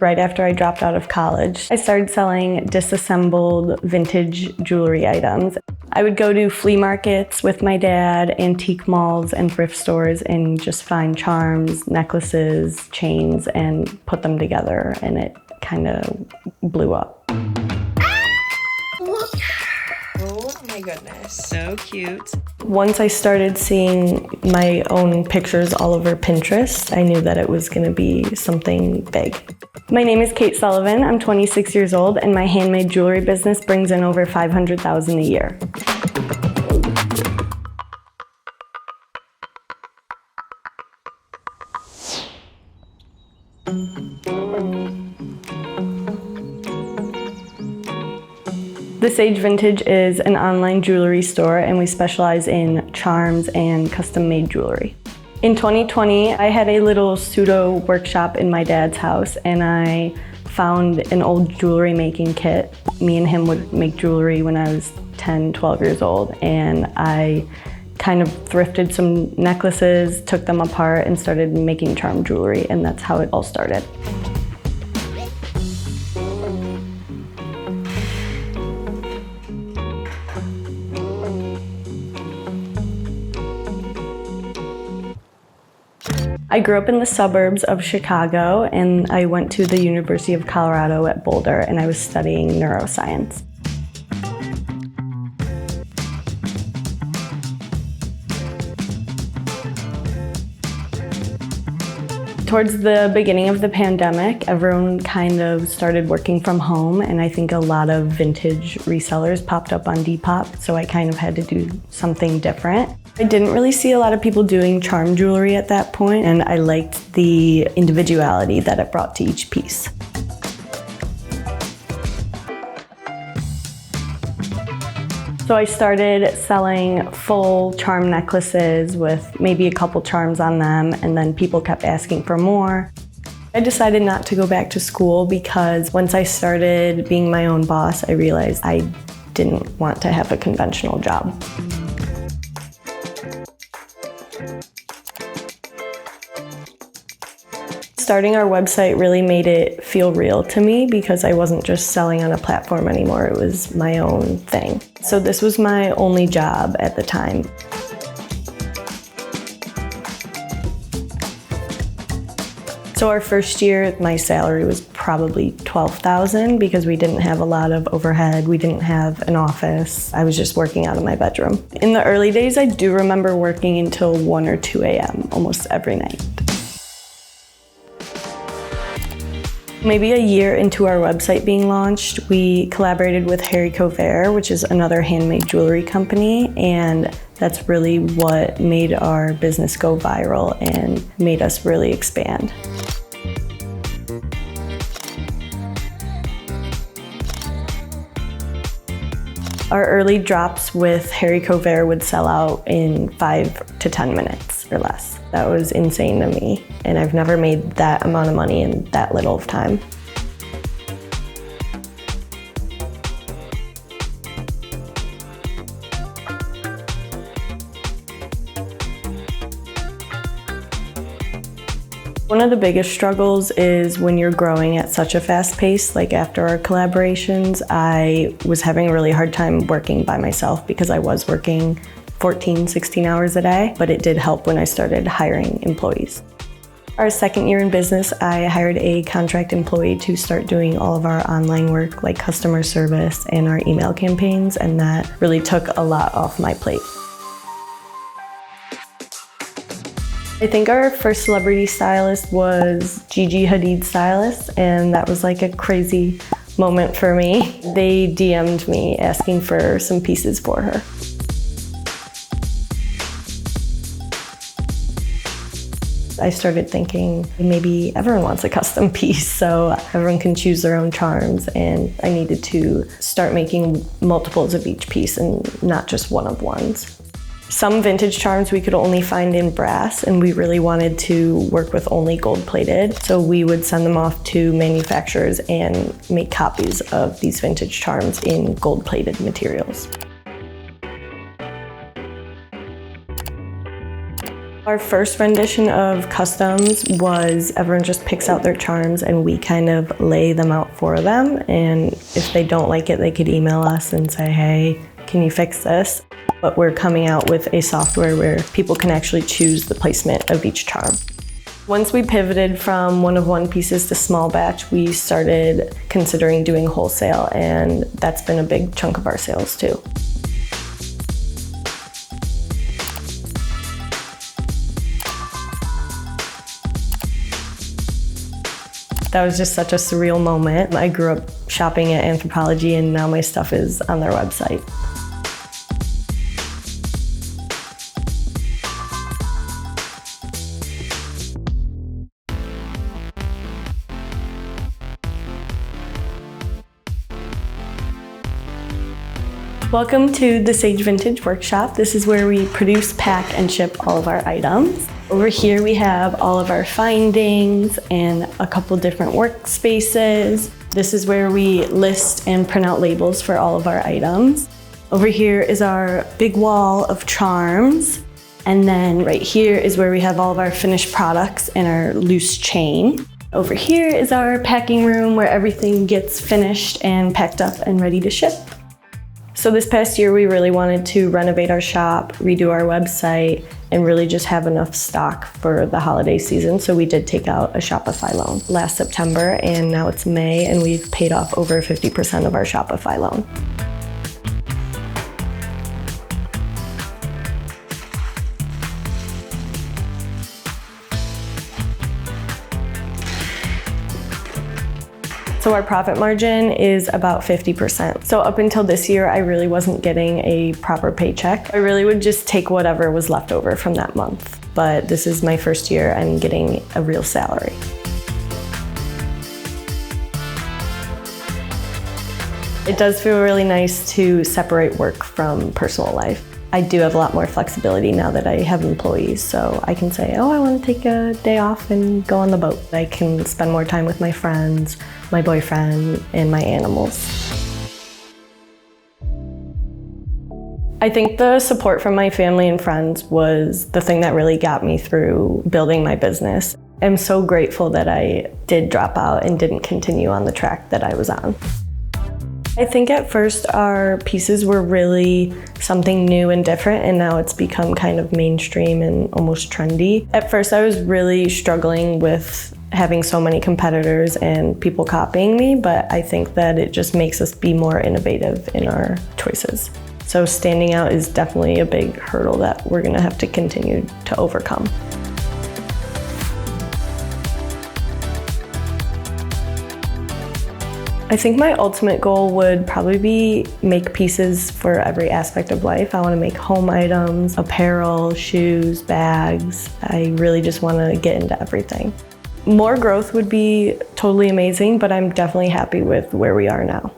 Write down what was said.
Right after I dropped out of college, I started selling disassembled vintage jewelry items. I would go to flea markets with my dad, antique malls and thrift stores, and just find charms, necklaces, chains, and put them together, and it kind of blew up. Oh my goodness, so cute. Once I started seeing my own pictures all over Pinterest, I knew that it was going to be something big. My name is Kate Sullivan. I'm 26 years old, and my handmade jewelry business brings in over $500,000 a year. The Sage Vintage is an online jewelry store, and we specialize in charms and custom-made jewelry. In 2020, I had a little pseudo workshop in my dad's house, and I found an old jewelry making kit. Me and him would make jewelry when I was 10, 12 years old, and I kind of thrifted some necklaces, took them apart, and started making charm jewelry, and that's how it all started. I grew up in the suburbs of Chicago, and I went to the University of Colorado at Boulder, and I was studying neuroscience. Towards the beginning of the pandemic, everyone kind of started working from home, and I think a lot of vintage resellers popped up on Depop, so I kind of had to do something different. I didn't really see a lot of people doing charm jewelry at that point, and I liked the individuality that it brought to each piece. So I started selling full charm necklaces with maybe a couple charms on them, and then people kept asking for more. I decided not to go back to school because once I started being my own boss, I realized I didn't want to have a conventional job. Starting our website really made it feel real to me because I wasn't just selling on a platform anymore, it was my own thing. So this was my only job at the time. So our first year, my salary was probably $12,000 because we didn't have a lot of overhead, we didn't have an office, I was just working out of my bedroom. In the early days, I do remember working until 1 or 2 a.m. almost every night. Maybe a year into our website being launched, we collaborated with Harry Cover, which is another handmade jewelry company, and that's really what made our business go viral and made us really expand. Our early drops with Harry Cover would sell out in 5 to 10 minutes or less. That was insane to me, and I've never made that amount of money in that little of time. One of the biggest struggles is when you're growing at such a fast pace, like after our collaborations, I was having a really hard time working by myself because I was working 14, 16 hours a day, but it did help when I started hiring employees. Our second year in business, I hired a contract employee to start doing all of our online work like customer service and our email campaigns, and that really took a lot off my plate. I think our first celebrity stylist was Gigi Hadid's stylist, and that was like a crazy moment for me. They DM'd me asking for some pieces for her. I started thinking maybe everyone wants a custom piece, so everyone can choose their own charms, and I needed to start making multiples of each piece and not just one of ones. Some vintage charms we could only find in brass, and we really wanted to work with only gold-plated, so we would send them off to manufacturers and make copies of these vintage charms in gold-plated materials. Our first rendition of customs was everyone just picks out their charms and we kind of lay them out for them. And if they don't like it, they could email us and say, hey, can you fix this? But we're coming out with a software where people can actually choose the placement of each charm. Once we pivoted from one-of-one pieces to small batch, we started considering doing wholesale, and that's been a big chunk of our sales too. That was just such a surreal moment. I grew up shopping at Anthropologie and now my stuff is on their website. Welcome to the Sage Vintage Workshop. This is where we produce, pack, and ship all of our items. Over here we have all of our findings and a couple different workspaces. This is where we list and print out labels for all of our items. Over here is our big wall of charms. And then right here is where we have all of our finished products and our loose chain. Over here is our packing room where everything gets finished and packed up and ready to ship. So this past year, we really wanted to renovate our shop, redo our website, and really just have enough stock for the holiday season. So we did take out a Shopify loan last September, and now it's May, and we've paid off over 50% of our Shopify loan. So our profit margin is about 50%. So up until this year, I really wasn't getting a proper paycheck. I really would just take whatever was left over from that month. But this is my first year I'm getting a real salary. It does feel really nice to separate work from personal life. I do have a lot more flexibility now that I have employees, so I can say, oh, I want to take a day off and go on the boat. I can spend more time with my friends, my boyfriend, and my animals. I think the support from my family and friends was the thing that really got me through building my business. I'm so grateful that I did drop out and didn't continue on the track that I was on. I think at first our pieces were really something new and different, and now it's become kind of mainstream and almost trendy. At first I was really struggling with having so many competitors and people copying me, but I think that it just makes us be more innovative in our choices. So standing out is definitely a big hurdle that we're gonna have to continue to overcome. I think my ultimate goal would probably be make pieces for every aspect of life. I want to make home items, apparel, shoes, bags. I really just want to get into everything. More growth would be totally amazing, but I'm definitely happy with where we are now.